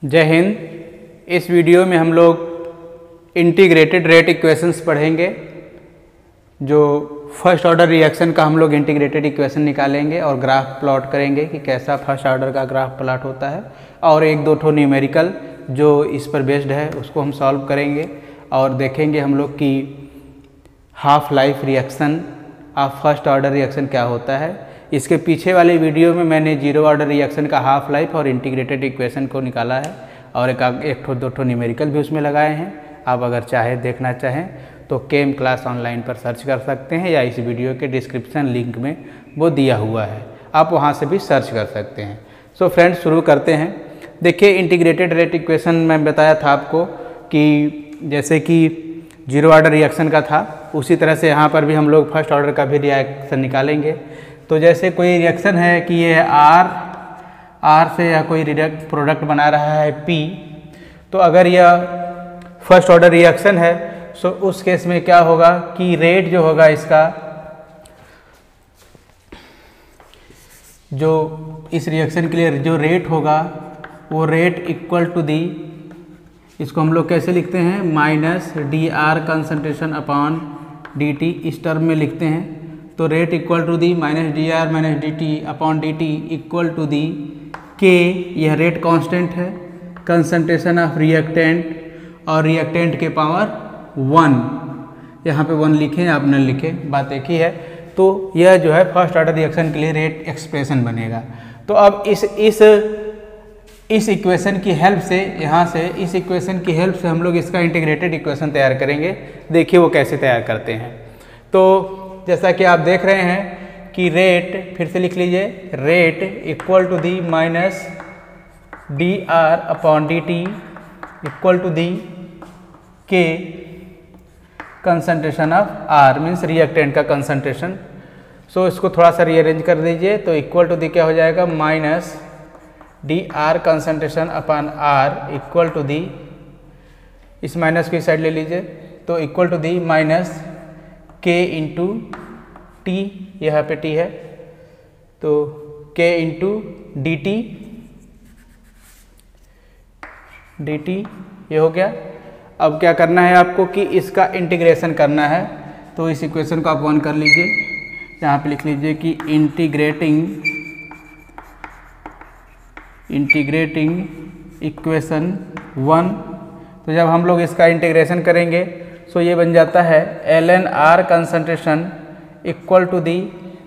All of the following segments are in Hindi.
जय हिंद। इस वीडियो में हम लोग इंटीग्रेटेड रेट इक्वेशंस पढ़ेंगे। जो फर्स्ट ऑर्डर रिएक्शन का हम लोग इंटीग्रेटेड इक्वेशन निकालेंगे और ग्राफ प्लॉट करेंगे कि कैसा फर्स्ट ऑर्डर का ग्राफ प्लॉट होता है, और एक दो ठो न्यूमेरिकल जो इस पर बेस्ड है उसको हम सॉल्व करेंगे और देखेंगे हम लोग कि half life reaction of first order reaction क्या होता है। इसके पीछे वाले वीडियो में मैंने जीरो ऑर्डर रिएक्शन का हाफ लाइफ और इंटीग्रेटेड इक्वेशन को निकाला है और एक ठो दो ठो न्यूमेरिकल भी उसमें लगाए हैं। आप अगर चाहे देखना चाहें तो केम क्लास ऑनलाइन पर सर्च कर सकते हैं या इस वीडियो के डिस्क्रिप्शन लिंक में वो दिया हुआ है, आप वहाँ से भी सर्च कर सकते हैं। सो फ्रेंड्स, शुरू करते हैं। देखिए, इंटीग्रेटेड रेट इक्वेशन मैं बताया था आपको कि जैसे कि जीरो ऑर्डर रिएक्शन का था, उसी तरह से यहाँ पर भी हम लोग फर्स्ट ऑर्डर का भी रिएक्शन निकालेंगे। तो जैसे कोई रिएक्शन है कि ये आर से या कोई प्रोडक्ट बना रहा है P, तो अगर यह फर्स्ट ऑर्डर रिएक्शन है तो उस केस में क्या होगा कि रेट जो होगा इसका, जो इस रिएक्शन के लिए जो रेट होगा वो रेट इक्वल टू दी, इसको हम लोग कैसे लिखते हैं, minus dr concentration upon dt इस टर्म में लिखते हैं। तो rate equal to the minus dr minus dt upon dt equal to the k, यह रेट कांस्टेंट है, कंसंट्रेशन ऑफ रिएक्टेंट और रिएक्टेंट के पावर 1, यहाँ पे 1 लिखें आप न लिखें, बात एक ही है। तो यह जो है फर्स्ट ऑर्डर रिएक्शन के लिए रेट एक्सप्रेशन बनेगा। तो अब इस इक्वेशन की हेल्प से, यहाँ से इस इक्वेशन की हेल्प से हम लोग इसका इंटीग्रेटेड इक्वेशन तैयार करेंगे। देखिए वो कैसे तैयार करते हैं। तो जैसा कि आप देख रहे हैं कि रेट, फिर से लिख लीजिए, rate equal to the minus dr upon dt equal to the k concentration of r means reactant का कंसंट्रेशन। सो इसको थोड़ा सा रीअरेंज कर दीजिए तो इक्वल टू दी क्या हो जाएगा, minus dr concentration upon r equal to the, इस माइनस की साइड ले लीजिए, तो equal to the minus k into T, यहाँ पे t है तो k इंटू dt ये हो गया। अब क्या करना है आपको कि इसका इंटीग्रेशन करना है, तो इस इक्वेशन को आप 1 कर लीजिए, यहाँ पे लिख लीजिए कि इंटीग्रेटिंग इक्वेशन 1। तो जब हम लोग इसका इंटीग्रेशन करेंगे तो ये बन जाता है ln r concentration equal to the,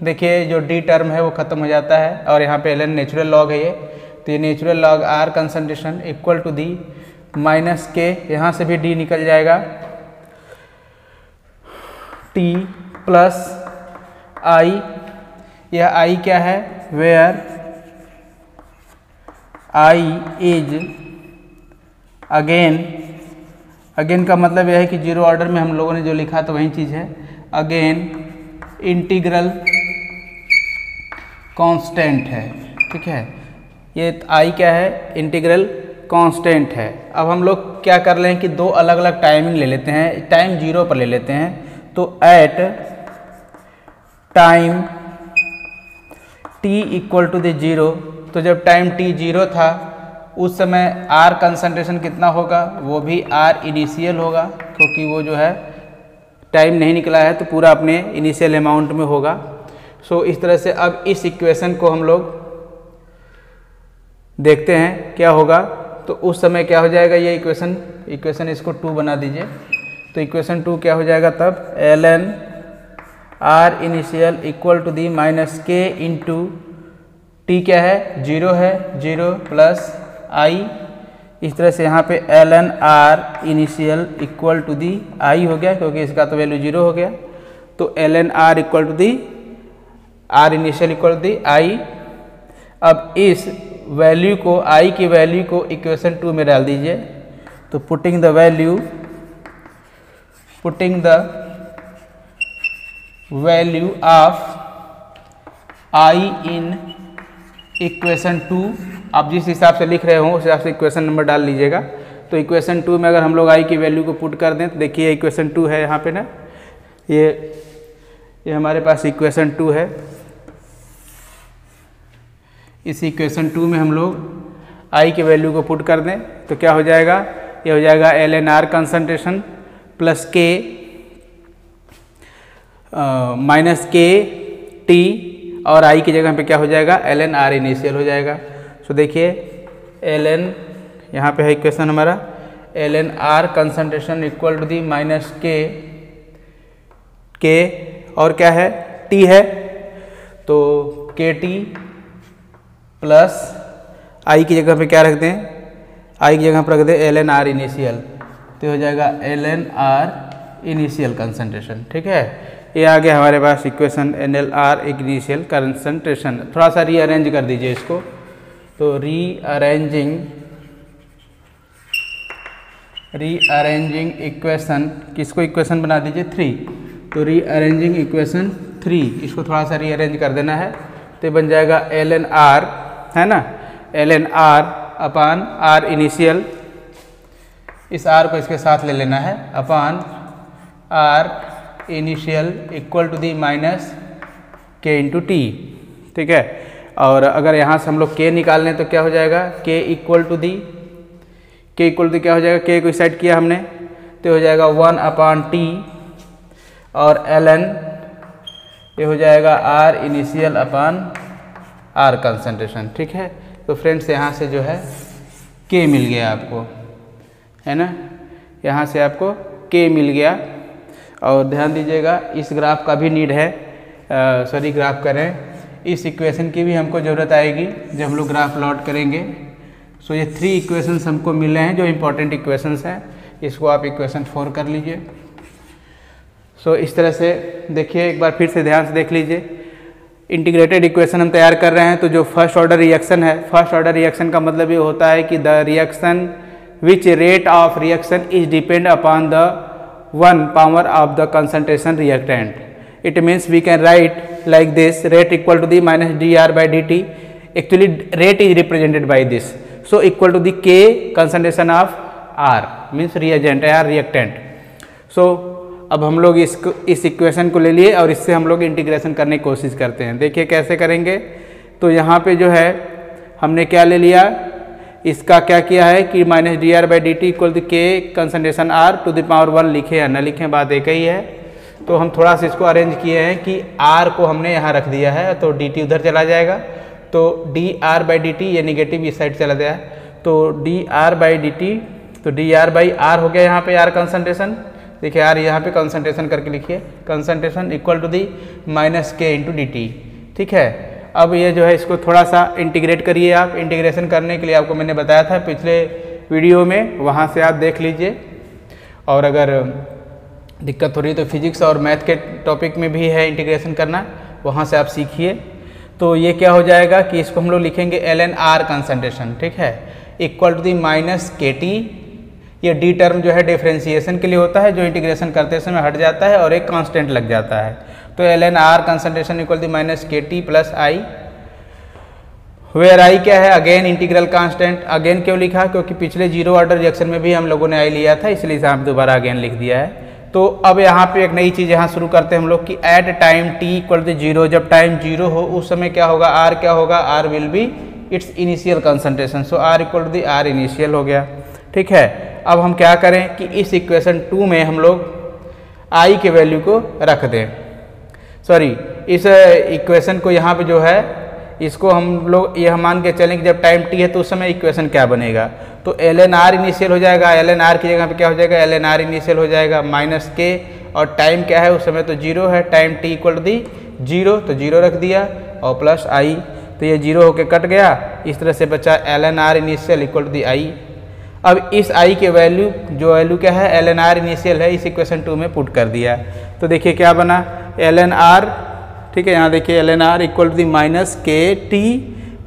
देखिए जो d टर्म है वो खत्म हो जाता है और यहाँ पे ln नेचुरल लॉग है ये, तो ये natural log r concentration equal to the minus k, यहाँ से भी d निकल जाएगा, t प्लस i, यह i क्या है, वेयर i इज अगेन का मतलब यह है कि जीरो ऑर्डर में हम लोगों ने जो लिखा तो वही चीज़ है, अगेन इंटीग्रल कांस्टेंट है, ठीक है। ये i क्या है, इंटीग्रल कांस्टेंट है। अब हम लोग क्या कर रहे हैं कि दो अलग अलग टाइमिंग ले लेते हैं, टाइम 0 पर ले लेते हैं। तो at time t equal to the 0, तो जब टाइम t 0 था उस समय r कंसंट्रेशन कितना होगा, वो भी r इनिशियल होगा, क्योंकि वो जो है टाइम नहीं निकला है तो पूरा अपने इनिशियल अमाउंट में होगा। सो इस तरह से अब इस इक्वेशन को हम लोग देखते हैं क्या होगा। तो उस समय क्या हो जाएगा, ये इक्वेशन इसको 2 बना दीजिए, तो इक्वेशन 2 क्या हो जाएगा तब, ln r initial equal to the minus k into t क्या है, 0 है, 0 प्लस i, इस तरह से यहाँ पे ln r initial equal to the i हो गया, क्योंकि इसका तो वैल्यू 0 हो गया। तो ln r equal to the r initial equal to the i। अब इस वैल्यू को, i की वैल्यू को इक्वेशन 2 में डाल दीजिए, तो putting the value of i in equation 2, आप जिस हिसाब से लिख रहे हो उस हिसाब से इक्वेशन नंबर डाल लीजिएगा। तो इक्वेशन 2 में अगर हम लोग i की वैल्यू को पुट कर दें तो देखिए इक्वेशन 2 है यहाँ पे ना, ये हमारे पास इक्वेशन 2 है। इस इक्वेशन 2 में हम लोग आई की वैल्यू को पुट कर दें तो क्या हो जाएगा, ये हो जाएगा LNR कंसंट्रेशन प्लस के माइनस के टी, और आई की जगह पे क्या हो जाएगा LNR इनिशियल हो जाएगा। सो देखिए LN यहाँ पे है इक्वेशन हमारा, LNR concentration equal to the minus K और क्या है T है, तो KT प्लस आई की जगह पे क्या रख दें, आई की जगह पर रख दें LNR इनिशियल, तो हो जाएगा LNR इनिशियल कंसंट्रेशन। ठीक है, ये आ गया हमारे पास इक्वेशन LNR इनिशियल कंसंट्रेशन। थोड़ा सा रीअरेंज कर दीजिए इसको, तो रीअरेंजिंग इक्वेशन, किसको इक्वेशन बना दीजिए 3, तो रीअरेंजिंग इक्वेशन 3 इसको थोड़ा सा रीअरेंज कर देना है, तो बन जाएगा LNR है ना, LNR अपान R इनिशियल, इस R को इसके साथ ले लेना है, upon R initial equal to the minus K into T. ठीक है, और अगर यहाँ से हम लोग K निकाल लें तो क्या हो जाएगा, K इक्वल टू दी क्या हो जाएगा, K को सेट किया हमने तो हो जाएगा 1 अपान टी, और LN ये हो जाएगा R इनिशियल अपान R कंसंट्रेशन। ठीक है, तो फ्रेंड्स यहाँ से जो है K मिल गया आपको, है ना, यहाँ से आपको K मिल गया। और ध्यान दीजिएगा इस ग्राफ का भी नीड है, सॉरी ग्राफ करें, इस इक्वेशन की भी हमको ज़रूरत आएगी जब हम लोग ग्राफ प्लॉट करेंगे। सो ये 3 इक्वेशंस हमको मिल रहे हैं जो इम्पोर्टेंट इक्वेशंस हैं, इसको आप इक्वेशन 4 कर लीजिए। सो इस तरह से देखिए, एक बार फिर से ध्यान से देख लीजिए, इंटीग्रेटेड इक्वेशन हम तैयार कर रहे हैं, तो जो फर्स्ट ऑर्डर रिएक्शन है, फर्स्ट ऑर्डर रिएक्शन का मतलब ये होता है कि the reaction which rate of reaction is depend upon the 1 power of the concentration reactant. It means we can write like this, rate equal to the minus dr by dt. Actually rate is represented by this, so equal to the K concentration of R means reagent or reactant. So अब हम लोग इस इक्वेशन को ले लिए और इससे हम लोग इंटीग्रेशन करने की कोशिश करते हैं। देखिए कैसे करेंगे, तो यहाँ पे जो है हमने क्या ले लिया, इसका क्या किया है कि minus D R by D T equal to K concentration R to the power 1 लिखे या न लिखें, बात एक ही है। तो हम थोड़ा सा इसको अरेंज किए हैं कि R को हमने यहाँ रख दिया है, तो dt उधर चला जाएगा, तो D R by D T ये निगेटिव इस साइड चला गया, तो D R by D T, तो डी आर बाई आर हो गया यहाँ पे R कंसंट्रेशन। देखिए R यहाँ पे कंसंट्रेशन करके लिखिए, concentration equal to the minus K into D T. ठीक है, अब ये जो है इसको थोड़ा सा इंटीग्रेट करिए आप। इंटीग्रेशन करने के लिए आपको मैंने बताया था पिछले वीडियो में, वहाँ से आप देख लीजिए, और अगर दिक्कत हो रही है तो फिजिक्स और मैथ के टॉपिक में भी है इंटीग्रेशन करना, वहाँ से आप सीखिए। तो ये क्या हो जाएगा कि इसको हम लोग लिखेंगे LNR कंसंट्रेशन, ठीक है, equal to the minus K T. ये डी टर्म जो है डिफ्रेंशिएशन के लिए होता है, जो इंटीग्रेशन करते समय हट जाता है और एक कांस्टेंट लग जाता है। तो LNR concentration equal to minus K T plus I, where I क्या है, अगेन इंटीग्रल कांस्टेंट। अगेन क्यों लिखा, क्योंकि पिछले जीरो ऑर्डर रिएक्शन में भी हम लोगों ने आई लिया था, इसलिए यहाँ दोबारा अगेन लिख दिया है। तो अब यहाँ पे एक नई चीज़ यहाँ शुरू करते हैं हम लोग कि at time t equal to 0, जब टाइम 0 हो उस समय क्या होगा, R क्या होगा, R will be it's initial concentration. So R equal to the R initial हो गया। ठीक है, अब हम क्या करें कि इस इक्वेशन 2 में हम लोग I के वैल्यू को रख दें, सॉरी इस इक्वेशन को यहाँ पे जो है इसको हम लोग यह मान के चलें कि जब टाइम t है तो उस समय इक्वेशन क्या बनेगा, तो LNR इनिशियल हो जाएगा, LNR की जगह पे क्या हो जाएगा, LNR इनिशियल हो जाएगा माइनस के, और टाइम क्या है उस समय तो 0 है, time t equal to the 0, तो 0 रख दिया और प्लस आई, तो ये 0 होके कट गया, इस तरह से बचा LNR initial equal to the I. अब इस आई के वैल्यू, जो वैल्यू क्या है LNR इनिशियल है, इस इक्वेशन 2 में पुट कर दिया, तो देखिए क्या बना LNR, ठीक है, यहाँ देखिए LNR equal to the minus K T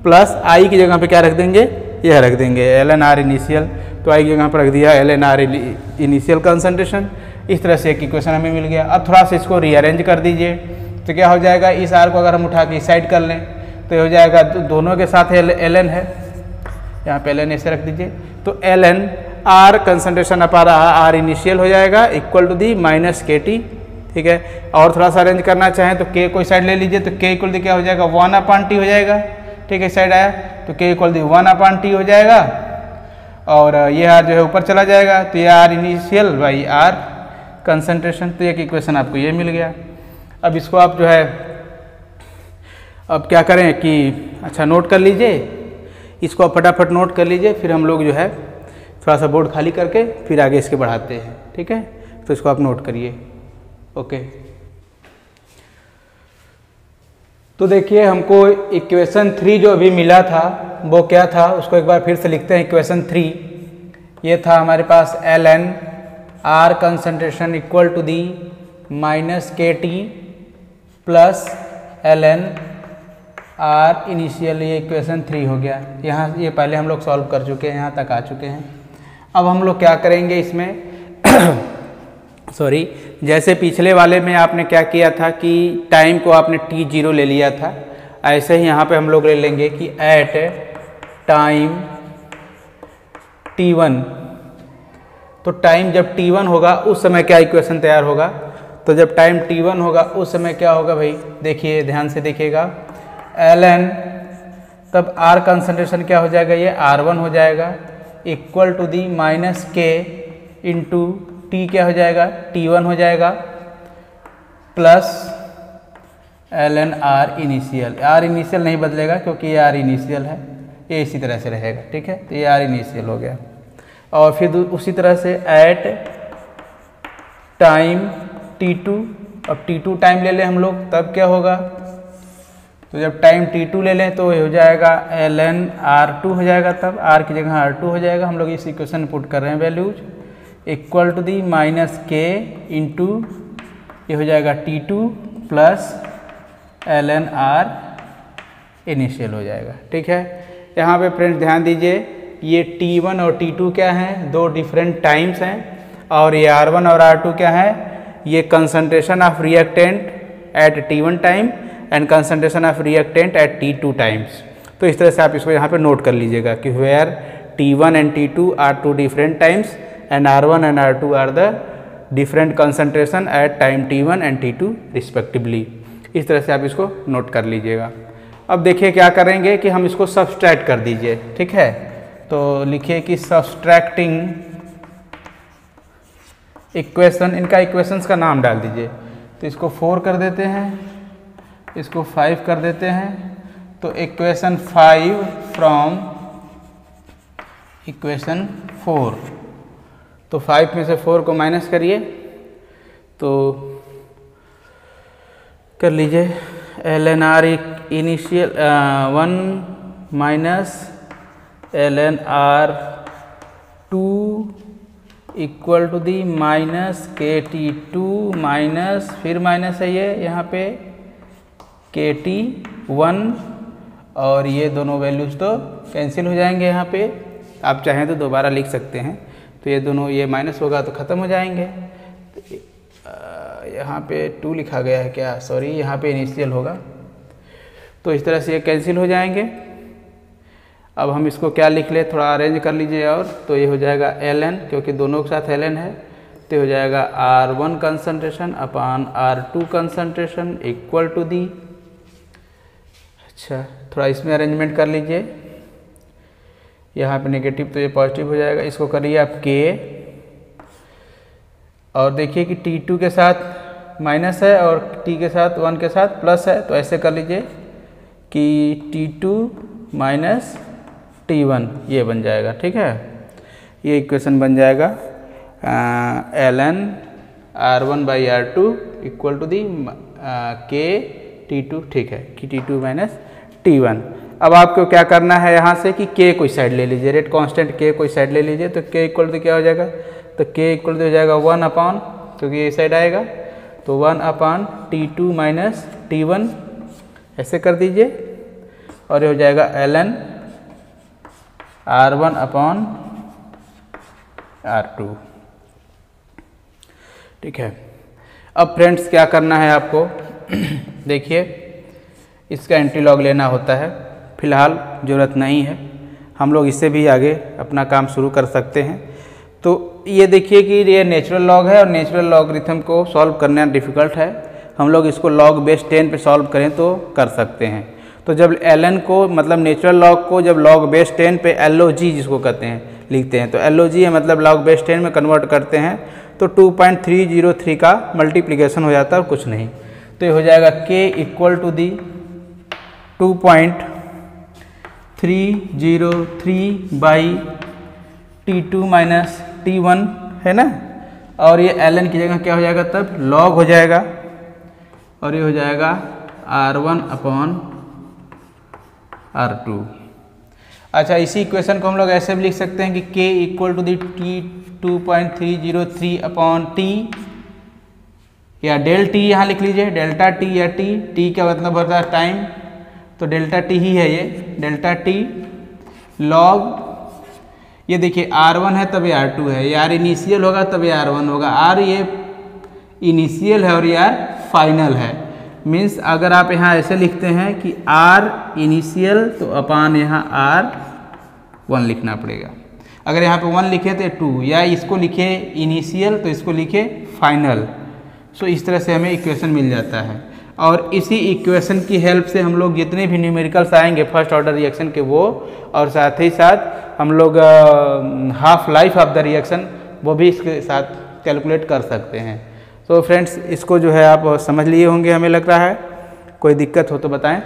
plus I की जगह पे क्या रख देंगे, यह रख देंगे LNR इनिशियल, तो आई की जगह पर रख दिया LNR इनिशियल कंसंट्रेशन। इस तरह से एक इक्वेशन हमें मिल गया। अब थोड़ा सा इसको रीअरेंज कर दीजिए, तो क्या हो जाएगा, इस R को अगर हम उठा के इस साइड कर लें तो हो जाएगा, दोनों के साथ LN है, यहाँ पे LN ऐसे रख दीजिए, तो LN R कंसंट्रेशन अपा रहा R इनिशियल हो जाएगा equal to the minus K T. ठीक है, और थोड़ा सा अरेंज करना चाहें तो K कोई साइड ले लीजिए, तो K इक्वल टू क्या हो जाएगा 1/T हो जाएगा। ठीक है, इस साइड आया तो k इक्वल टू 1/t हो जाएगा और ये r जो है ऊपर चला जाएगा तो ये r initial by r concentration. तो एक इक्वेशन आपको ये मिल गया। अब इसको आप जो है अब क्या करें कि अच्छा नोट कर लीजिए, इसको आप फटाफट नोट कर लीजिए, फिर हम लोग जो है थोड़ा सा बोर्ड खाली करके फिर आगे इसके बढ़ाते हैं। ठीक है, तो इसको आप नोट करिए। ओके, तो देखिए हमको इक्वेशन 3 जो अभी मिला था वो क्या था, उसको एक बार फिर से लिखते हैं। इक्वेशन 3 ये था हमारे पास ln r concentration equal to the minus KT plus ln r initial. ये इक्वेशन 3 हो गया। यहाँ ये पहले हम लोग सॉल्व कर चुके हैं, यहाँ तक आ चुके हैं। अब हम लोग क्या करेंगे इसमें सॉरी, जैसे पिछले वाले में आपने क्या किया था कि टाइम को आपने t0 ले लिया था, ऐसे ही यहाँ पे हम लोग ले लेंगे कि एट टाइम t1। तो टाइम जब t1 होगा उस समय क्या इक्वेशन तैयार होगा, तो जब टाइम t1 होगा उस समय क्या होगा भाई, देखिए ध्यान से देखिएगा, ln तब r कंसंट्रेशन क्या हो जाएगा, ये r1 हो जाएगा equal to the minus k into t क्या हो जाएगा, t1 हो जाएगा plus ln r initial. r initial नहीं बदलेगा क्योंकि ये r इनिशियल है, ये इसी तरह से रहेगा। ठीक है, तो ये r इनिशियल हो गया। और फिर उसी तरह से एट टाइम t2, अब t2 टाइम ले लें हम लोग तब क्या होगा, तो जब टाइम t2 ले लें तो ये हो जाएगा ln r2 हो जाएगा, तब r की जगह r2 हो जाएगा। हम लोग इस इक्वेशन पुट कर रहे हैं values equal to the minus k into ये हो जाएगा t2 plus ln r initial हो जाएगा। ठीक है, यहाँ पे फ्रेंड्स ध्यान दीजिए, ये t1 और t2 क्या हैं, दो डिफरेंट टाइम्स हैं, और ये r1 और r2 क्या है, ये concentration of reactant eight t1 time and concentration of reactant eight t2 times. तो इस तरह से आप इसको यहाँ पे नोट कर लीजिएगा कि where t1 and t2 are two different times and r1 and r2 are the different concentration at time t1 and t2 respectively। इस तरह से आप इसको नोट कर लीजिएगा। अब देखिए क्या करेंगे कि हम इसको सब्सट्रैक्ट कर दीजिए। ठीक है, तो लिखिए कि सब्सट्रैक्टिंग इक्वेशन, इनका इक्वेशंस का नाम डाल दीजिए। तो इसको 4 कर देते हैं, इसको 5 कर देते हैं। तो इक्वेशन 5 फ्रॉम इक्वेशन 4, तो 5 में से 4 को माइनस करिए तो कर लीजिए ln r initial 1 minus ln r 2 equal to the minus KT2 minus फिर माइनस है ये यहाँ पे KT1, और ये दोनों वैल्यूज तो कैंसिल हो जाएंगे। यहाँ पे आप चाहें तो दोबारा लिख सकते हैं, तो ये दोनों ये माइनस होगा तो ख़त्म हो जाएंगे। यहाँ पे 2 लिखा गया है क्या, सॉरी यहाँ पे इनिशियल होगा, तो इस तरह से ये कैंसिल हो जाएंगे। अब हम इसको क्या लिख ले, थोड़ा अरेंज कर लीजिए, और तो ये हो जाएगा ln, क्योंकि दोनों के साथ ln है, तो ये हो जाएगा r1 concentration upon r2 concentration equal to the, अच्छा थोड़ा इसमें अरेंजमेंट कर लीजिए, यहाँ पे नेगेटिव तो ये पॉजिटिव हो जाएगा। इसको करिए आप k, और देखिए कि t2 के साथ माइनस है और t के साथ 1 के साथ प्लस है, तो ऐसे कर लीजिए कि t2 माइनस t1 ये बन जाएगा। ठीक है, ये इक्वेशन बन जाएगा ln r1 by r2 equal to the k t2। ठीक है, कि t2 माइनस t1। अब आपको क्या करना है यहाँ से कि k कोई साइड ले लीजिए, रेट कांस्टेंट k कोई साइड ले लीजिए, तो k इक्वल टू क्या हो जाएगा, तो k इक्वल टू हो जाएगा 1 अपान, क्योंकि ये साइड आएगा, तो 1 अपान t2 माइनस t1 ऐसे कर दीजिए, और ये हो जाएगा ln r1 अपान r2। ठीक है, अब फ्रेंड्स क्या करना है आपको देखिए, इसका एंटी लॉग लेना होता है, फिलहाल ज़रूरत नहीं है, हम लोग इससे भी आगे अपना काम शुरू कर सकते हैं। तो ये देखिए कि ये नेचुरल लॉग है, और नेचुरल लॉगरिथम को सॉल्व करना डिफ़िकल्ट है, हम लोग इसको लॉग बेस 10 पे सॉल्व करें तो कर सकते हैं। तो जब ln को मतलब नेचुरल लॉग को जब log बेस 10 पे LOG जिसको कहते हैं लिखते हैं, तो LOG है मतलब log बेस 10 में कन्वर्ट करते हैं तो 2.303 का मल्टीप्लिकेशन हो जाता है और कुछ नहीं। तो ये हो जाएगा k equal to the 2.303 by T2 minus T1 है ना, और ये ln की जगह क्या हो जाएगा तब log हो जाएगा और ये हो जाएगा R1 अपॉन R2। अच्छा, इसी इक्वेशन को हम लोग ऐसे भी लिख सकते हैं कि k equal to the T2.303 upon T या डेल T यहाँ लिख लीजिए, डेल्टा T या T का मतलब होता है टाइम, तो डेल्टा T ही है ये, डेल्टा T log, ये देखिए R1 है तब ये R2 है, ये R इनिशियल होगा तब ये R1 होगा, R ये इनिशियल है और ये R फाइनल है। मीन्स अगर आप यहाँ ऐसे लिखते हैं कि R इनिशियल तो अपान यहाँ R1 लिखना पड़ेगा। अगर यहाँ पे 1 लिखे तो 2, या इसको लिखे इनिशियल तो इसको लिखे फाइनल। सो इस तरह से हमें इक्वेशन मिल जाता है और इसी इक्वेशन की हेल्प से हम लोग जितने भी न्यूमेरिकल्स आएंगे फर्स्ट ऑर्डर रिएक्शन के वो, और साथ ही साथ हम लोग half life of the reaction वो भी इसके साथ कैलकुलेट कर सकते हैं। तो फ्रेंड्स, इसको जो है आप समझ लिए होंगे हमें लग रहा है। कोई दिक्कत हो तो बताएं,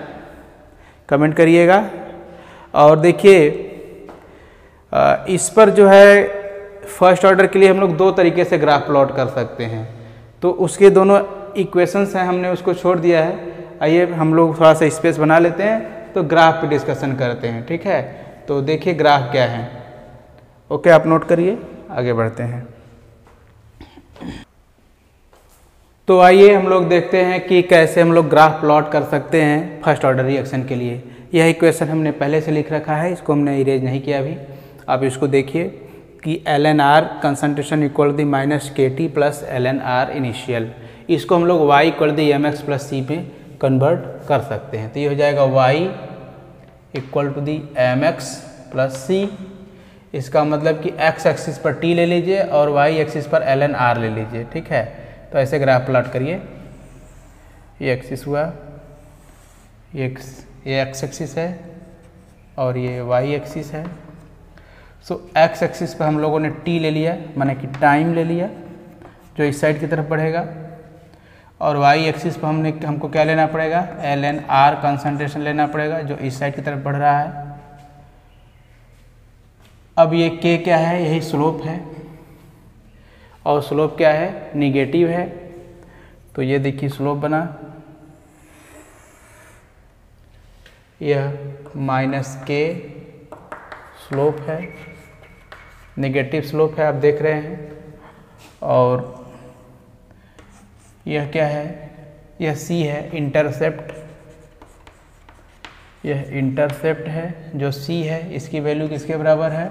कमेंट करिएगा। और देखिए इस पर जो है फर्स्ट ऑर्डर के लिए हम लोग 2 तरीके से ग्राफ प्लॉट कर सकते हैं, तो उसके दोनों इक्वेशंस हैं, हमने उसको छोड़ दिया है। आइए हम लोग थोड़ा सा स्पेस बना लेते हैं तो ग्राफ पे डिस्कशन करते हैं, ठीक है। तो देखिए ग्राफ क्या है, ओके आप नोट करिए, आगे बढ़ते हैं। तो आइए हम लोग देखते हैं कि कैसे हम लोग ग्राफ प्लॉट कर सकते हैं फर्स्ट ऑर्डर रिएक्शन के लिए। यह इक्वेशन हमने पहले से लिख रखा है, इसको हमने इरेज नहीं किया अभी। आप इसको देखिए कि ln R concentration equal the minus KT plus ln R initial, इसको हम लोग y equal the mx plus c में कन्वर्ट कर सकते हैं। तो ये हो जाएगा y equal to the mx plus c, इसका मतलब कि x एक्सिस पर t ले लीजिए और y एक्सिस पर ln R ले लीजिए, ठीक है। तो ऐसे ग्राफ प्लॉट करिए, ये एक्सिस हुआ, ये x एक्सिस है और ये y एक्सिस है। सो x एक्सिस पर हम लोगों ने t ले लिया, माने कि टाइम ले लिया जो इस साइड की तरफ बढ़ेगा, और y एक्सिस पर हमको क्या लेना पड़ेगा, ln R कंसंट्रेशन लेना पड़ेगा जो इस साइड की तरफ बढ़ रहा है। अब ये k क्या है, यही स्लोप है, और स्लोप क्या है, निगेटिव है। तो ये देखिए स्लोप बना, यह माइनस k स्लोप है, नेगेटिव स्लोप है, आप देख रहे हैं। और यह क्या है, यह c है, इंटरसेप्ट, यह इंटरसेप्ट है जो c है, इसकी वैल्यू किसके बराबर है,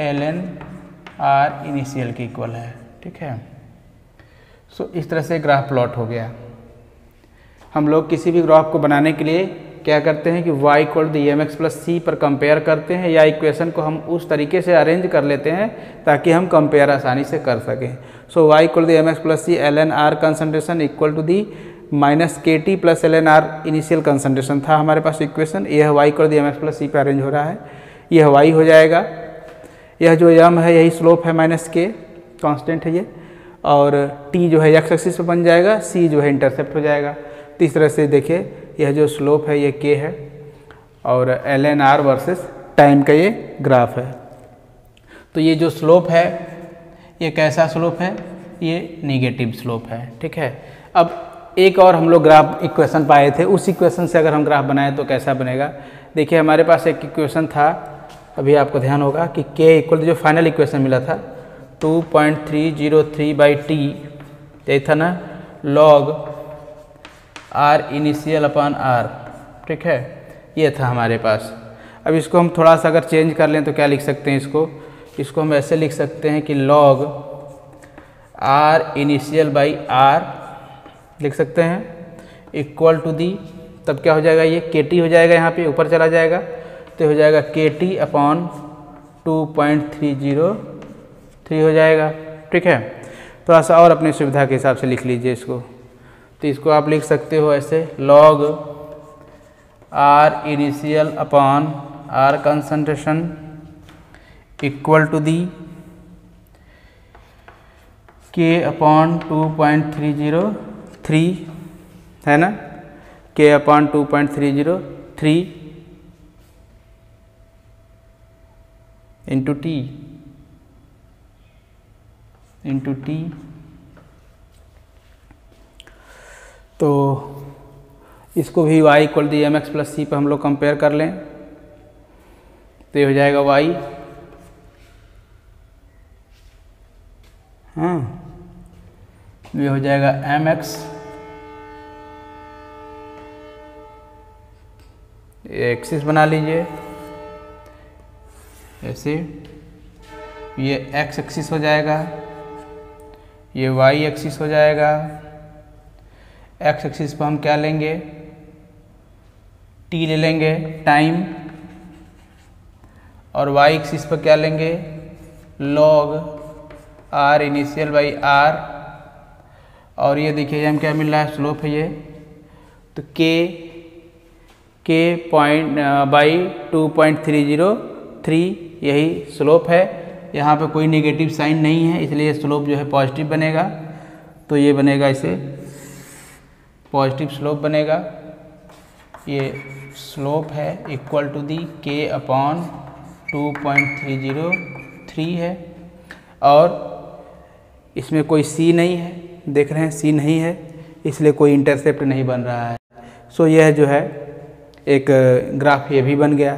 ln R इनिशियल के इक्वल है, ठीक है। सो इस तरह से ग्राफ प्लॉट हो गया। हम लोग किसी भी ग्राफ को बनाने के लिए क्या करते हैं कि y equal the mx plus c पर कंपेयर करते हैं, या इक्वेशन को हम उस तरीके से अरेंज कर लेते हैं ताकि हम कंपेयर आसानी से कर सकें। So y equal the mx plus c ln R concentration equal to the minus KT plus ln R initial concentration था हमारे पास इक्वेशन। यह y equal the mx plus c पर अरेंज हो रहा है, यह y हो जाएगा। यह जो m है यही स्लोप है, माइनस k कांस्टेंट है ये, और t जो है x एक्सिस पे बन जाएगा, c जो है इंटरसेप्ट हो जाएगा। तो इस तरह से देखिए यह जो स्लोप है ये k है और ln R वर्सेस टाइम का ये ग्राफ है। तो ये जो स्लोप है ये कैसा स्लोप है, ये निगेटिव स्लोप है, ठीक है। अब एक और हम लोग ग्राफ इक्वेशन पाए थे, उस इक्वेशन से अगर हम ग्राफ बनाएं तो कैसा बनेगा। देखिए हमारे पास एक इक्वेशन था, अभी आपको ध्यान होगा कि k इक्वल जो फाइनल इक्वेशन मिला था 2.303 बाई टी, यही था ना, log R initial upon R, ठीक है, ये था हमारे पास। अब इसको हम थोड़ा सा अगर चेंज कर लें तो क्या लिख सकते हैं, इसको हम ऐसे लिख सकते हैं कि log R initial by R लिख सकते हैं इक्वल टू दी, तब क्या हो जाएगा, ये KT हो जाएगा, यहाँ पे ऊपर चला जाएगा तो हो जाएगा KT अपॉन 2.303 हो जाएगा, ठीक है। थोड़ा सा और अपनी सुविधा के हिसाब से लिख लीजिए इसको। तो इसको आप लिख सकते हो ऐसे, log R initial upon R concentration equal to the K upon 2.303 है ना, के अपॉन 2.303 इंटू टी तो इसको भी y इक्वल दी एम एक्स प्लस सी पर हम लोग कंपेयर कर लें तो ये हो जाएगा y, हाँ ये हो जाएगा एम एक्स, एक्सिस बना लीजिए ऐसे, ये x एक्सिस हो जाएगा, ये y एक्सिस हो जाएगा। x एक्सिस पर हम क्या लेंगे, t ले लेंगे टाइम, और y एक्सिस पर क्या लेंगे, log r initial by r, और ये देखिए हम क्या मिल रहा है, स्लोप है ये, तो k पॉइंट बाई 2.303 यही स्लोप है। यहाँ पे कोई नेगेटिव साइन नहीं है इसलिए स्लोप जो है पॉजिटिव बनेगा, तो ये बनेगा इसे पॉजिटिव स्लोप बनेगा। ये स्लोप है equal to the K upon 2.303 है, और इसमें कोई सी नहीं है, देख रहे हैं सी नहीं है इसलिए कोई इंटरसेप्ट नहीं बन रहा है। सो यह जो है एक ग्राफ ये भी बन गया।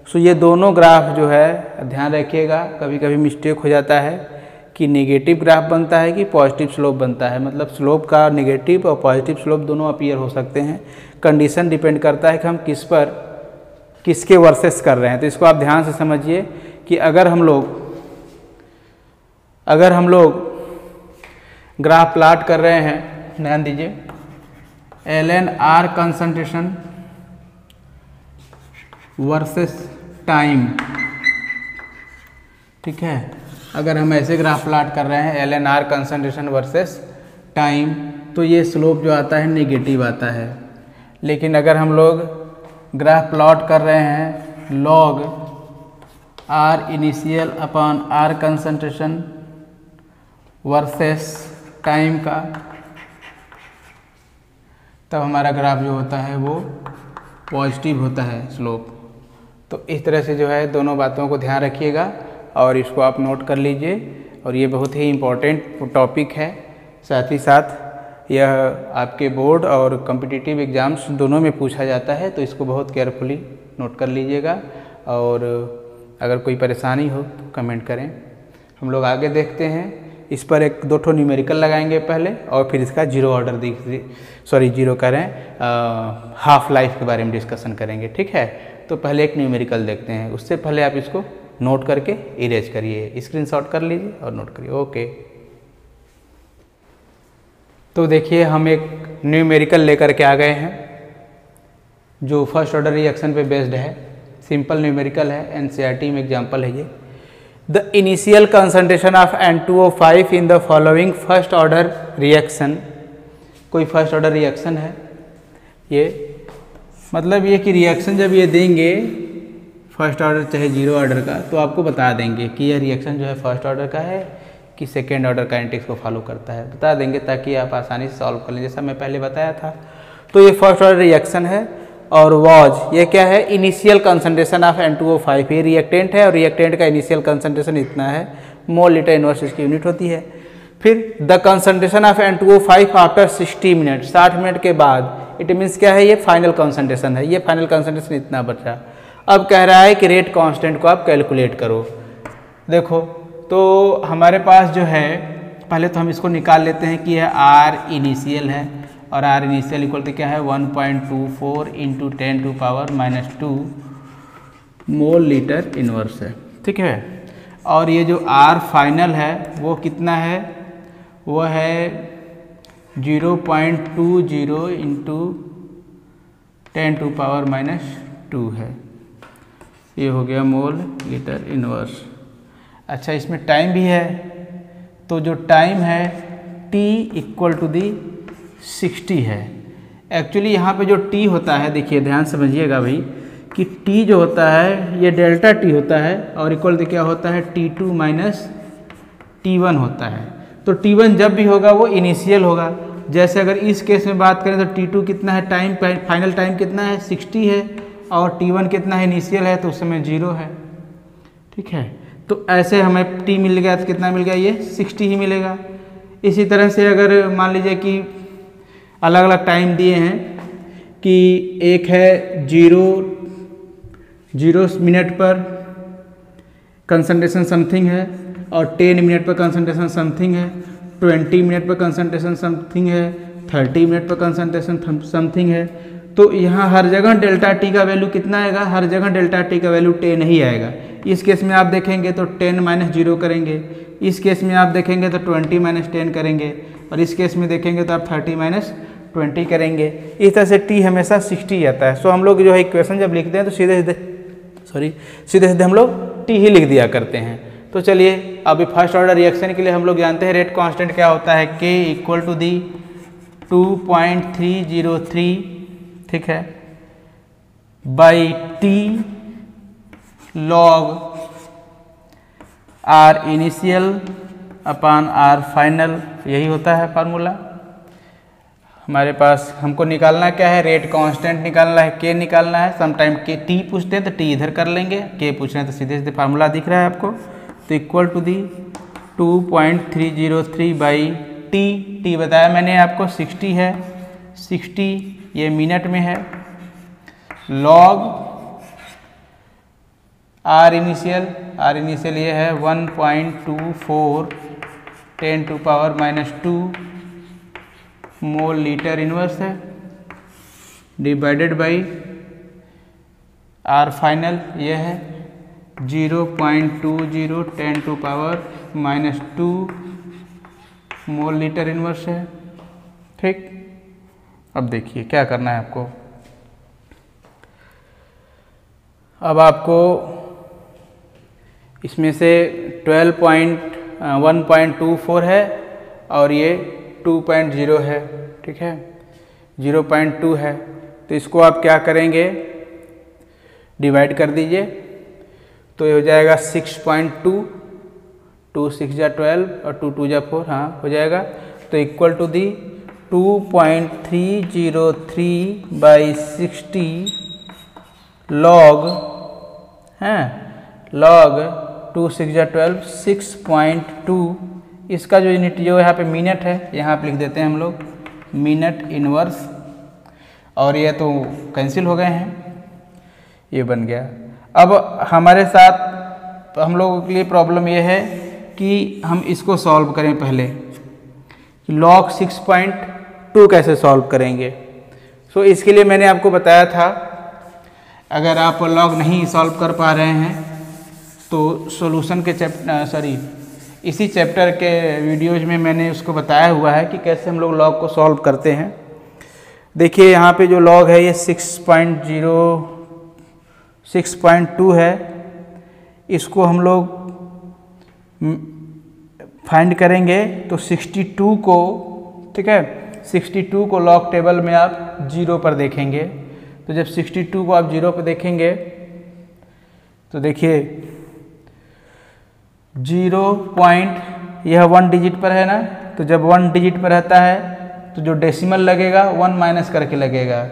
सो ये दोनों ग्राफ जो है ध्यान रखिएगा, कभी कभी मिस्टेक हो जाता है कि नेगेटिव ग्राफ बनता है कि पॉजिटिव स्लोप बनता है, मतलब स्लोप का नेगेटिव और पॉजिटिव स्लोप दोनों अपीयर हो सकते हैं। कंडीशन डिपेंड करता है कि हम किसके वर्सेस कर रहे हैं। तो इसको आप ध्यान से समझिए कि अगर हम लोग ग्राफ प्लाट कर रहे हैं, ध्यान दीजिए, ln r concentration versus time, ठीक है। अगर हम ऐसे ग्राफ प्लाट कर रहे हैं ln r concentration versus time, तो ये स्लोप जो आता है नेगेटिव आता है। लेकिन अगर हम लोग ग्राफ प्लॉट कर रहे हैं log r initial upon r concentration versus time का, तब हमारा ग्राफ जो होता है वो पॉजिटिव होता है स्लोप। तो इस तरह से जो है दोनों बातों को ध्यान रखिएगा और इसको आप नोट कर लीजिए, और ये बहुत ही इम्पोर्टेंट टॉपिक है। साथ ही साथ यह आपके बोर्ड और कॉम्पिटिटिव एग्ज़ाम्स दोनों में पूछा जाता है, तो इसको बहुत केयरफुली नोट कर लीजिएगा। और अगर कोई परेशानी हो तो कमेंट करें। हम लोग आगे देखते हैं, इस पर एक दो ठो न्यूमेरिकल लगाएंगे पहले, और फिर इसका जीरो ऑर्डर हाफ लाइफ के बारे में डिस्कशन करेंगे, ठीक है। तो पहले एक न्यूमेरिकल देखते हैं, उससे पहले आप इसको नोट करके इरेज करिए, स्क्रीनशॉट कर लीजिए और नोट करिए। ओके, तो देखिए हम एक न्यूमेरिकल लेकर के आ गए हैं जो फर्स्ट ऑर्डर रिएक्शन पे बेस्ड है। सिंपल न्यूमेरिकल है, एनसीईआरटी में एग्जाम्पल है ये। The initial concentration of N2O5 in the following first order reaction. कोई फर्स्ट ऑर्डर रिएक्शन है ये, मतलब ये कि रिएक्शन जब ये देंगे फर्स्ट ऑर्डर चाहे जीरो ऑर्डर का, तो आपको बता देंगे कि यह रिएक्शन जो है फर्स्ट ऑर्डर का है कि सेकेंड ऑर्डर काइनेटिक्स को फॉलो करता है, बता देंगे ताकि आप आसानी से सॉल्व कर लें, जैसा मैं पहले बताया था। तो ये फर्स्ट ऑर्डर रिएक्शन है, और वॉज ये क्या है, इनिशियल कंसंट्रेशन ऑफ N2O5। ये रिएक्टेंट है और रिएक्टेंट का इनिशियल कंसंट्रेशन इतना है, मोल लीटर इनवर्स इसकी यूनिट होती है। फिर the concentration of N2O5 after 60 minute, 60 minute के बाद, इट मीन्स क्या है, ये फाइनल कंसंट्रेशन है, ये फाइनल कंसंट्रेशन इतना बचा। अब कह रहा है कि रेट कांस्टेंट को आप कैलकुलेट करो। देखो तो हमारे पास जो है, पहले तो हम इसको निकाल लेते हैं कि यह R इनिशियल है, और R इनिशियल इक्वल तो क्या है 1.24 इंटू 10⁻⁻² मोल लीटर इनवर्स है, ठीक है। और ये जो R फाइनल है वो कितना है, वो है 0.20 इंटू 10⁻⁻² है, ये हो गया मोल लीटर इनवर्स। अच्छा, इसमें टाइम भी है, तो जो टाइम है T इक्वल टू दी 60 है, एक्चुअली यहाँ पे जो t होता है, देखिए ध्यान समझिएगा भाई, कि t जो होता है ये डेल्टा t होता है और इक्वल टू क्या होता है, T2 माइनस T1 होता है। तो T1 जब भी होगा वो इनिशियल होगा। जैसे अगर इस केस में बात करें तो T2 कितना है, टाइम फाइनल टाइम कितना है 60 है, और T1 कितना है इनिशियल है, तो उस समय 0 है। ठीक है, तो ऐसे हमें t मिल गया तो कितना मिल गया, ये 60 ही मिलेगा। इसी तरह से अगर मान लीजिए कि अलग अलग टाइम दिए हैं कि एक है 0 मिनट पर कंसंट्रेशन समथिंग है, और 10 मिनट पर कंसंट्रेशन समथिंग है, 20 मिनट पर कंसंट्रेशन समथिंग है, 30 मिनट पर कंसंट्रेशन समथिंग है। तो यहाँ हर जगह डेल्टा टी का वैल्यू कितना आएगा, हर जगह डेल्टा टी का वैल्यू 10 ही आएगा। इस केस में आप देखेंगे तो 10 माइनस 0 करेंगे, इस केस में आप देखेंगे तो 20 माइनस 10 करेंगे, और इस केस में देखेंगे तो आप 30 माइनस 20 करेंगे। इस तरह से t हमेशा 60 आता है। सो हम लोग जो है इक्वेशन जब लिखते हैं तो सीधे सीधे हम लोग t ही लिख दिया करते हैं। तो चलिए अभी फर्स्ट ऑर्डर रिएक्शन के लिए हम लोग जानते हैं रेट कांस्टेंट क्या होता है, k इक्वल टू दी 2.303, ठीक है, by t log r initial upon r final, यही होता है फार्मूला हमारे पास। हमको निकालना क्या है, रेट कांस्टेंट निकालना है, k निकालना है। समटाइम के t पूछते हैं तो t इधर कर लेंगे, k पूछ रहे हैं तो सीधे सीधे फार्मूला दिख रहा है आपको। तो equal to the 2.303 by t बताया मैंने आपको 60 है, 60 ये मिनट में है, log r इनिशियल ये है 1.24 10⁻⁻² मोल लीटर इनवर्स है, डिवाइडेड बाई r फाइनल ये है 0.20 10⁻⁻² मोल लीटर इनवर्स है। ठीक, अब देखिए क्या करना है आपको। अब आपको इसमें से 1.24 है और ये 2.0 है, ठीक है, 0.2 है। तो इसको आप क्या करेंगे, डिवाइड कर दीजिए, तो ये हो जाएगा 6.2, 2 6 जा 12 और 2 2 जा 4, हाँ हो जाएगा। तो equal to the 2.303 by 60 log log 2 6 जा 12 6.2। इसका जो यूनिट जो यहाँ पे मिनट है, यहाँ पे लिख देते हैं हम लोग मिनट इनवर्स, और ये तो कैंसिल हो गए हैं, ये बन गया। अब हमारे साथ हम लोगों के लिए प्रॉब्लम ये है कि हम इसको सॉल्व करें पहले, लॉग 6.2 कैसे सॉल्व करेंगे। सो इसके लिए मैंने आपको बताया था, अगर आप लॉग नहीं सॉल्व कर पा रहे हैं तो सॉल्यूशन के इसी चैप्टर के वीडियोज में मैंने उसको बताया हुआ है कि कैसे हम लोग लॉग को सॉल्व करते हैं। देखिए यहाँ पे जो लॉग है ये 6.2 है, इसको हम लोग फाइंड करेंगे तो 62 को, ठीक है, 62 को लॉग टेबल में आप 0 पर देखेंगे। तो जब 62 को आप 0 पर देखेंगे तो देखिए 0 यह 1 डिजिट पर है ना, तो जब 1 डिजिट पर रहता है तो जो डेसिमल लगेगा 1 माइनस करके लगेगा।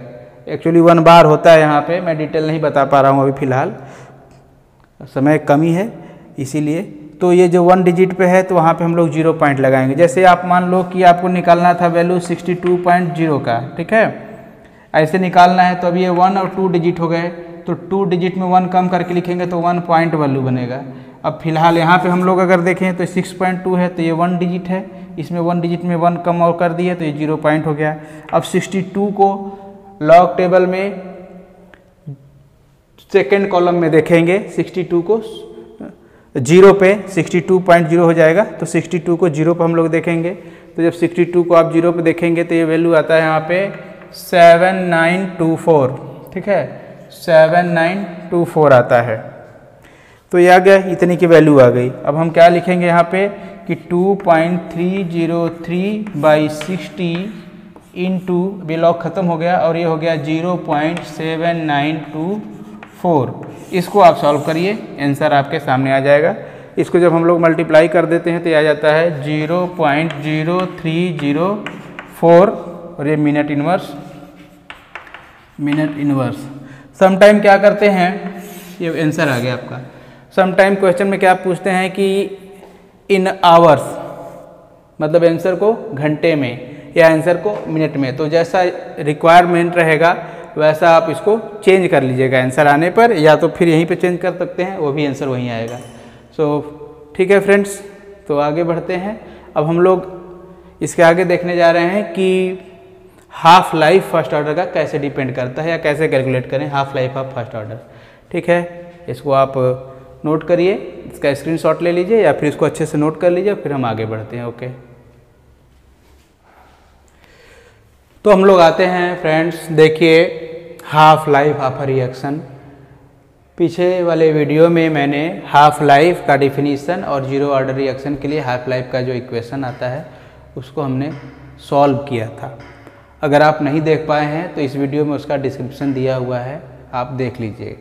एक्चुअली 1 बार होता है यहाँ पे, मैं डिटेल नहीं बता पा रहा हूँ अभी फ़िलहाल, समय कमी है इसीलिए। तो ये जो 1 डिजिट पे है तो वहाँ पे हम लोग 0 पॉइंट लगाएंगे। जैसे आप मान लो कि आपको निकालना था वैल्यू 62.0 का, ठीक है, ऐसे निकालना है। तो अब ये 1 और 2 डिजिट हो गए, तो 2 डिजिट में 1 कम करके लिखेंगे तो 1 पॉइंट वैल्यू बनेगा। अब फिलहाल यहाँ पे हम लोग अगर देखें तो 6.2 है, तो ये 1 डिजिट है, इसमें 1 डिजिट में 1 कम और कर दिए तो ये 0 पॉइंट हो गया। अब 62 को लॉग टेबल में सेकेंड कॉलम में देखेंगे, 62 को 0 पे 62.0 हो जाएगा। तो 62 को 0 पर हम लोग देखेंगे, तो जब 62 को आप 0 पे देखेंगे तो ये वैल्यू आता है यहाँ पे 7924, ठीक है, 7924 आता है। तो ये आ गया, इतनी की वैल्यू आ गई। अब हम क्या लिखेंगे यहाँ पे कि 2.303 बाई 60 इंटू, अभी लॉग ख़त्म हो गया और ये हो गया 0.7924। इसको आप सॉल्व करिए, आंसर आपके सामने आ जाएगा। इसको जब हम लोग मल्टीप्लाई कर देते हैं तो ये आ जाता है 0.0304 और ये मिनट इनवर्स। समटाइम क्या करते हैं, ये आंसर आ गया आपका। समटाइम क्वेश्चन में क्या पूछते हैं कि इन आवर्स, मतलब आंसर को घंटे में या आंसर को मिनट में। तो जैसा रिक्वायरमेंट रहेगा वैसा आप इसको चेंज कर लीजिएगा आंसर आने पर, या तो फिर यहीं पे चेंज कर सकते हैं, वो भी आंसर वहीं आएगा। सो ठीक है फ्रेंड्स, तो आगे बढ़ते हैं। अब हम लोग इसके आगे देखने जा रहे हैं कि हाफ लाइफ फर्स्ट ऑर्डर का कैसे डिपेंड करता है या कैसे कैलकुलेट करें half life of first order. ठीक है, इसको आप नोट करिए, इसका स्क्रीनशॉट ले लीजिए या फिर इसको अच्छे से नोट कर लीजिए, फिर हम आगे बढ़ते हैं। ओके, तो हम लोग आते हैं फ्रेंड्स, देखिए half life of a reaction. पीछे वाले वीडियो में मैंने हाफ लाइफ का डिफिनीसन और जीरो ऑर्डर रिएक्शन के लिए हाफ लाइफ का जो इक्वेशन आता है उसको हमने सॉल्व किया था। अगर आप नहीं देख पाए हैं तो इस वीडियो में उसका डिस्क्रिप्शन दिया हुआ है, आप देख लीजिए।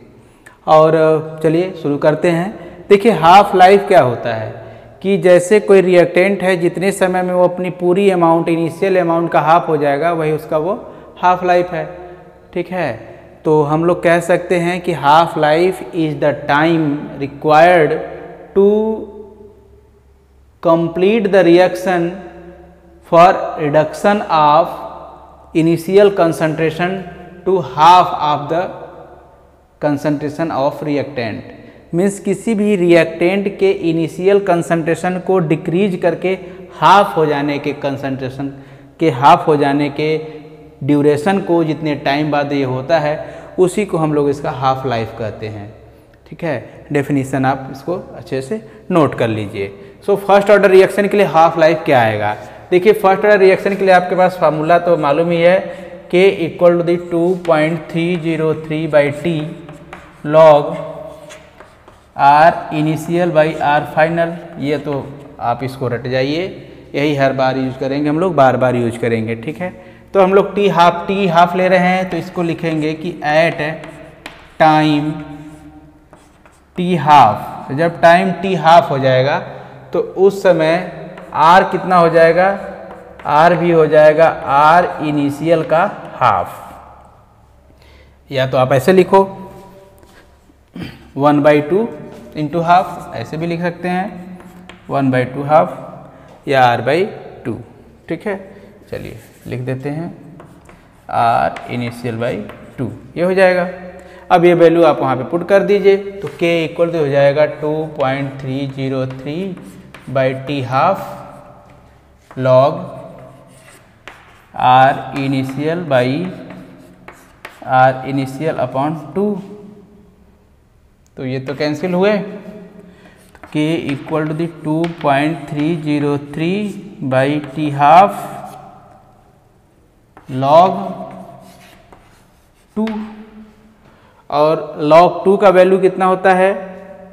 और चलिए शुरू करते हैं। देखिए हाफ लाइफ क्या होता है कि जैसे कोई रिएक्टेंट है, जितने समय में वो अपनी पूरी अमाउंट, इनिशियल अमाउंट का हाफ हो जाएगा, वही उसका वो हाफ लाइफ है। ठीक है, तो हम लोग कह सकते हैं कि half life is the time required to complete the reaction for reduction of initial concentration to half of the concentration of reactant. Means किसी भी रिएक्टेंट के इनिशियल कंसंट्रेशन को डिक्रीज करके हाफ हो जाने के कंसंट्रेशन के हाफ हो जाने के ड्यूरेशन को जितने टाइम बाद ये होता है उसी को हम लोग इसका हाफ लाइफ कहते हैं। ठीक है, डेफिनेशन आप इसको अच्छे से नोट कर लीजिए। सो फर्स्ट ऑर्डर रिएक्शन के लिए हाफ लाइफ क्या आएगा। देखिए फर्स्ट ऑर्डर रिएक्शन के लिए आपके पास फार्मूला तो मालूम ही है, K equal to the 2.303/T log R initial by R final. ये तो आप इसको रट जाइए, यही हर बार यूज करेंगे हम लोग, बार बार यूज करेंगे। ठीक है, तो हम लोग टी हाफ ले रहे हैं तो इसको लिखेंगे कि एट टाइम टी हाफ। जब टाइम टी हाफ हो जाएगा तो उस समय R कितना हो जाएगा, R भी हो जाएगा R इनिशियल का हाफ। या तो आप ऐसे लिखो 1/2 इंटू हाफ, ऐसे भी लिख सकते हैं 1/2 हाफ या R/2। ठीक है, चलिए लिख देते हैं R इनिशियल बाई 2, ये हो जाएगा। अब ये वैल्यू आप वहाँ पे पुट कर दीजिए तो K इक्वल टू हो जाएगा 2.303/T half log R initial upon 2। तो ये तो कैंसिल हुए, तो K equal to the 2.303/T half log 2। और लॉग 2 का वैल्यू कितना होता है,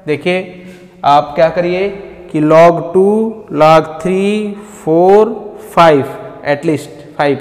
देखिए आप क्या करिए कि log 2, log 3, 4, 5 एटलीस्ट 5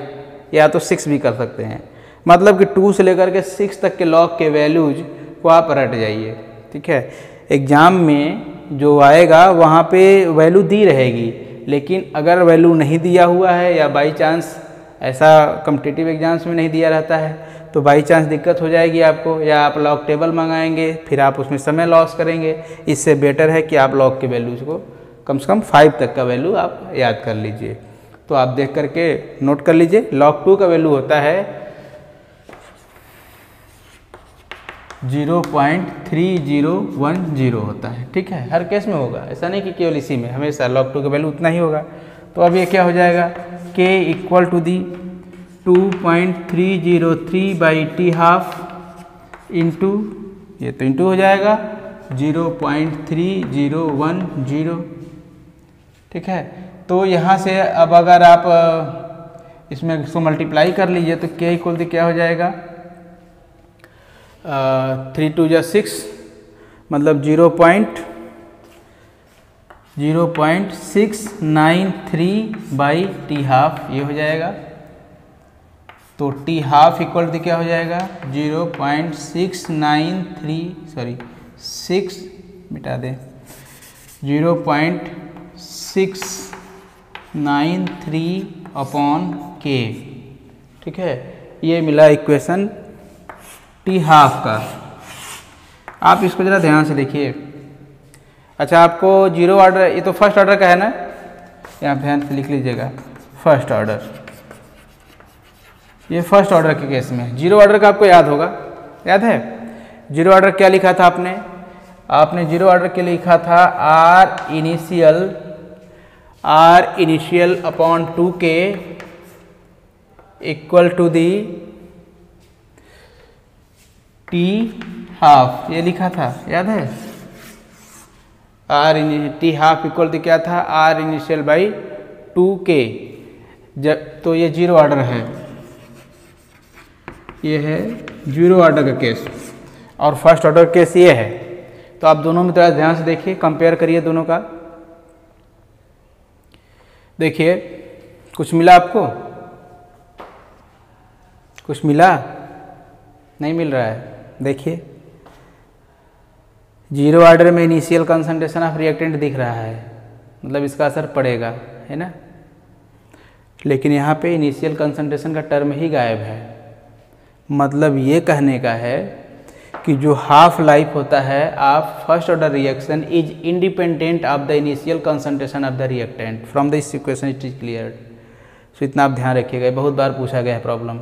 या तो 6 भी कर सकते हैं। मतलब कि 2 से लेकर के 6 तक के log के वैल्यूज को आप रट जाइए। ठीक है, एग्ज़ाम में जो आएगा वहाँ पे वैल्यू दी रहेगी, लेकिन अगर वैल्यू नहीं दिया हुआ है या बाई चांस ऐसा कॉम्पिटिटिव एग्जाम्स में नहीं दिया रहता है तो बाई चांस दिक्कत हो जाएगी आपको, या आप लॉग टेबल मंगाएंगे फिर आप उसमें समय लॉस करेंगे। इससे बेटर है कि आप लॉग के वैल्यूज़ को कम से कम 5 तक का वैल्यू आप याद कर लीजिए। तो आप देख करके नोट कर लीजिए, log 2 का वैल्यू होता है 0.3010 होता है। ठीक है, हर केस में होगा, ऐसा नहीं कि केवल इसी में, हमेशा log 2 का वैल्यू उतना ही होगा। तो अब ये क्या हो जाएगा, K equal to the 2.303/T half into, ये तो इंटू हो जाएगा 0.3010। ठीक है, तो यहाँ से अब अगर आप इसमें इसको मल्टीप्लाई कर लीजिए तो K इक्वल टू क्या हो जाएगा 3 2 जा 6, मतलब 0.693/T हाफ, ये हो जाएगा। तो टी हाफ इक्वल टू क्या हो जाएगा 6 मिटा दें 0.693 अपॉन के। ठीक है, ये मिला इक्वेशन टी हाफ का। आप इसको ज़रा ध्यान से देखिए। अच्छा, आपको जीरो ऑर्डर, ये तो फर्स्ट ऑर्डर का है ना, यहाँ ध्यान से लिख लीजिएगा फर्स्ट ऑर्डर। ये फर्स्ट ऑर्डर के केस में जीरो ऑर्डर का आपको याद होगा, याद है जीरो ऑर्डर क्या लिखा था आपने जीरो ऑर्डर के लिखा था R initial upon 2k equal to the T half, ये लिखा था, याद है। टी हाफ इक्वल टू क्या था आर इनिशियल बाई 2k। जब तो ये जीरो ऑर्डर है, ये है जीरो ऑर्डर का केस और फर्स्ट ऑर्डर केस ये है। तो आप दोनों में थोड़ा ध्यान से देखिए, कंपेयर करिए दोनों का। देखिए कुछ मिला आपको, कुछ मिला नहीं मिल रहा है। देखिए जीरो ऑर्डर में इनिशियल कंसंट्रेशन ऑफ रिएक्टेंट दिख रहा है, मतलब इसका असर पड़ेगा, है ना। लेकिन यहाँ पे इनिशियल कंसंट्रेशन का टर्म ही गायब है। मतलब ये कहने का है कि जो हाफ लाइफ होता है of first order reaction is independent of the initial concentration of the reactant from this equation it is clear. So इतना आप ध्यान रखिएगा, बहुत बार पूछा गया है प्रॉब्लम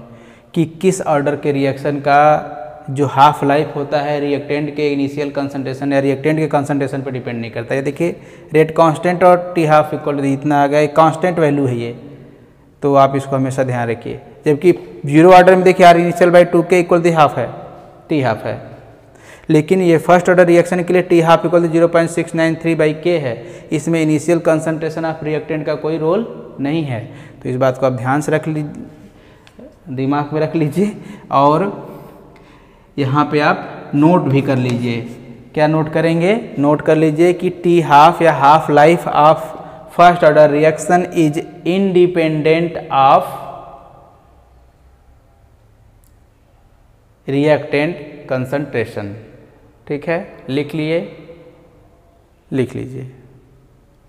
कि किस ऑर्डर के रिएक्शन का जो हाफ लाइफ होता है रिएक्टेंट के इनिशियल कंसंट्रेशन या रिएक्टेंट के कंसंट्रेशन पर डिपेंड नहीं करता है। देखिए रेट कांस्टेंट और टी हाफ इक्वल इतना आ गया, कांस्टेंट वैल्यू है ये, तो आप इसको हमेशा ध्यान रखिए। जबकि जीरो ऑर्डर में देखिए R initial by 2k equal the half है, टी हाफ है, लेकिन ये फर्स्ट ऑर्डर रिएक्शन के लिए T half equal to 0.693 by K है। इसमें इनिशियल कंसंट्रेशन ऑफ रिएक्टेंट का कोई रोल नहीं है। तो इस बात को आप ध्यान से रख लीजिए, दिमाग में रख लीजिए और यहाँ पे आप नोट भी कर लीजिए। क्या नोट करेंगे? नोट कर लीजिए कि टी हाफ या half life of first order reaction is independent of reactant concentration. ठीक है, लिख लीजिए।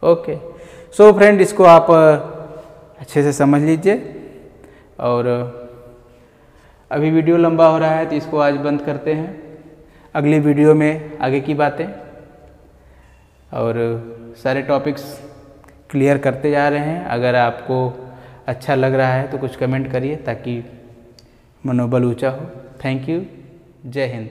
ओके, सो फ्रेंड इसको आप अच्छे से समझ लीजिए। और अभी वीडियो लंबा हो रहा है तो इसको आज बंद करते हैं। अगली वीडियो में आगे की बातें और सारे टॉपिक्स क्लियर करते जा रहे हैं। अगर आपको अच्छा लग रहा है तो कुछ कमेंट करिए ताकि मनोबल ऊंचा हो। थैंक यू, जय हिंद।